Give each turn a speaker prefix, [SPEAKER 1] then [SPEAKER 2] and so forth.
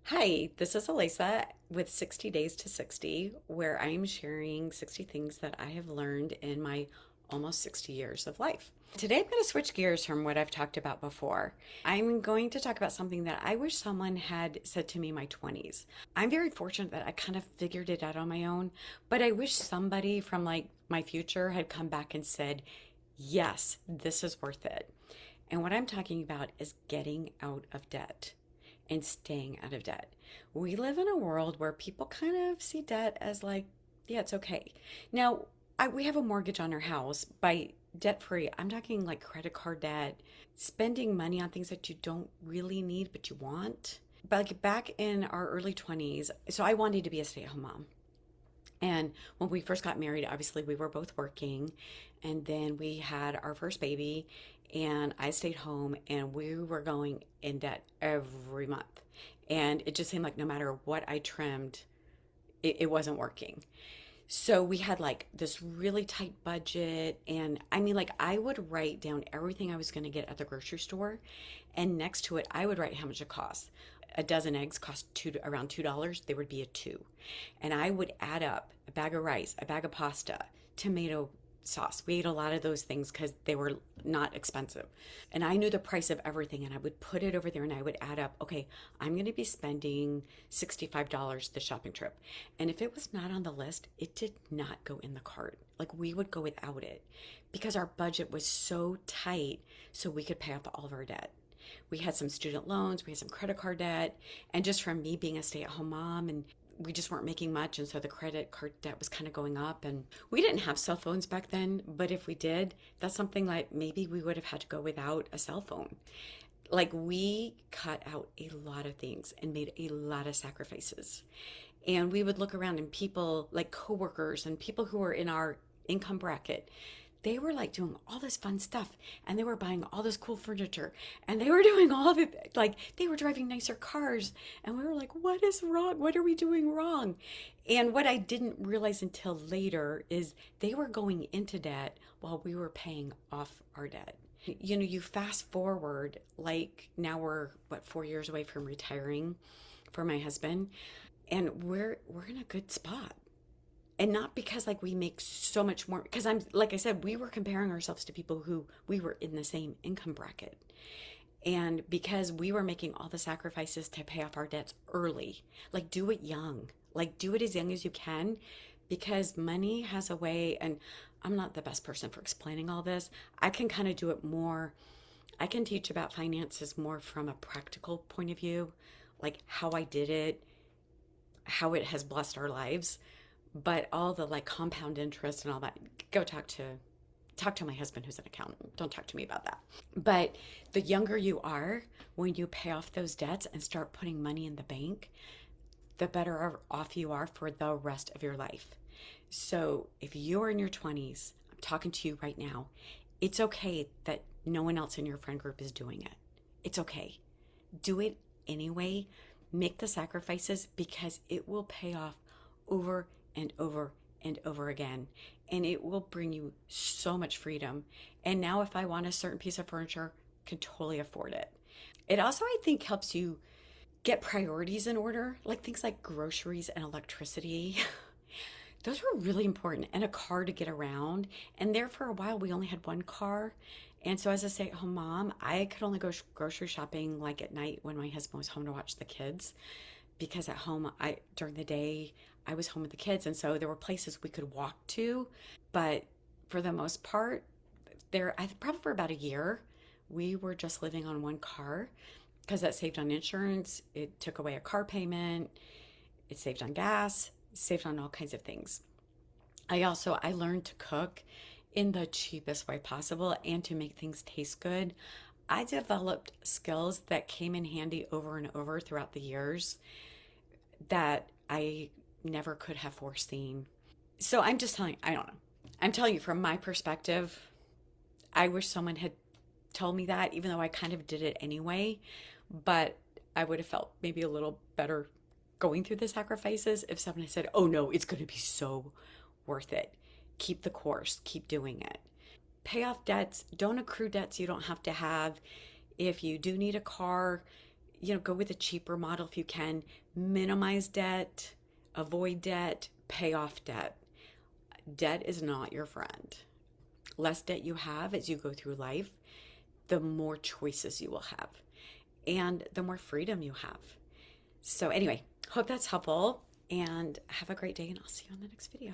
[SPEAKER 1] Hi, this is Elisa with 60 Days to 60, where I'm sharing 60 things that I have learned in my almost 60 years of life. Today, I'm going to switch gears from what I've talked about before. I'm going to talk about something that I wish someone had said to me in my 20s. I'm very fortunate that I kind of figured it out on my own, but I wish somebody from like my future had come back and said, yes, this is worth it. And what I'm talking about is getting out of debt and staying out of debt. We live in a world where people kind of see debt as like, yeah, it's okay. Now, we have a mortgage on our house. By debt free, I'm talking like credit card debt, spending money on things that you don't really need but you want. But like back in our early 20s, so I wanted to be a stay at home mom. And when we first got married, obviously we were both working. And then we had our first baby, and I stayed home, and we were going in debt every month. And it just seemed like no matter what I trimmed, it wasn't working. So we had like this really tight budget. And I mean, like, I would write down everything I was going to get at the grocery store. And next to it, I would write how much it costs. A dozen eggs cost around $2. There would be a two. And I would add up a bag of rice, a bag of pasta, tomato sauce. We ate a lot of those things because they were not expensive. And I knew the price of everything, and I would put it over there and I would add up, okay, I'm going to be spending $65 this shopping trip. And if it was not on the list, it did not go in the cart. Like, we would go without it because our budget was so tight so we could pay off all of our debt. We had some student loans, we had some credit card debt, and just from me being a stay-at-home mom, and we just weren't making much, and so the credit card debt was kind of going up. And we didn't have cell phones back then, but if we did, that's something like maybe we would have had to go without a cell phone. Like, we cut out a lot of things and made a lot of sacrifices. And we would look around, and people like coworkers and people who were in our income bracket, they were like doing all this fun stuff, and they were buying all this cool furniture, and they were doing all the, like, they were driving nicer cars, and we were like, what is wrong? What are we doing wrong? And what I didn't realize until later is they were going into debt while we were paying off our debt. You know, you fast forward, like, now we're what, 4 years away from retiring for my husband, and we're in a good spot. And not because like we make so much more, because I'm like I said, we were comparing ourselves to people who we were in the same income bracket. And because we were making all the sacrifices to pay off our debts early, like, do it young, like, do it as young as you can, because money has a way. And I'm not the best person for explaining all this. I can kind of do it more. I can teach about finances more from a practical point of view, like how I did it, how it has blessed our lives. But all the like compound interest and all that, go talk to my husband who's an accountant. Don't talk to me about that. But the younger you are, when you pay off those debts and start putting money in the bank, the better off you are for the rest of your life. So if you're in your 20s, I'm talking to you right now, it's okay that no one else in your friend group is doing it. It's okay. Do it anyway. Make the sacrifices because it will pay off over and over and over again. And it will bring you so much freedom. And now, if I want a certain piece of furniture, I can totally afford it. It also, I think, helps you get priorities in order, like things like groceries and electricity. Those were really important, and a car to get around. And there for a while, we only had one car. And so, as a stay at home mom, I could only go grocery shopping like at night when my husband was home to watch the kids, because at home, I during the day I was home with the kids, and so there were places we could walk to. But for the most part, there, I probably for about a year, we were just living on one car because that saved on insurance. It took away a car payment. It saved on gas. It saved on all kinds of things. I learned to cook in the cheapest way possible and to make things taste good. I developed skills that came in handy over and over throughout the years that I never could have foreseen. So I'm just telling, I don't know. I'm telling you from my perspective, I wish someone had told me that, even though I kind of did it anyway. But I would have felt maybe a little better going through the sacrifices if someone had said, oh no, it's going to be so worth it. Keep the course, keep doing it. Pay off debts, don't accrue debts you don't have to have. If you do need a car, go with a cheaper model if you can. Minimize debt, avoid debt, pay off debt. Debt is not your friend. Less debt you have as you go through life, the more choices you will have and the more freedom you have. So anyway, hope that's helpful and have a great day, and I'll see you on the next video.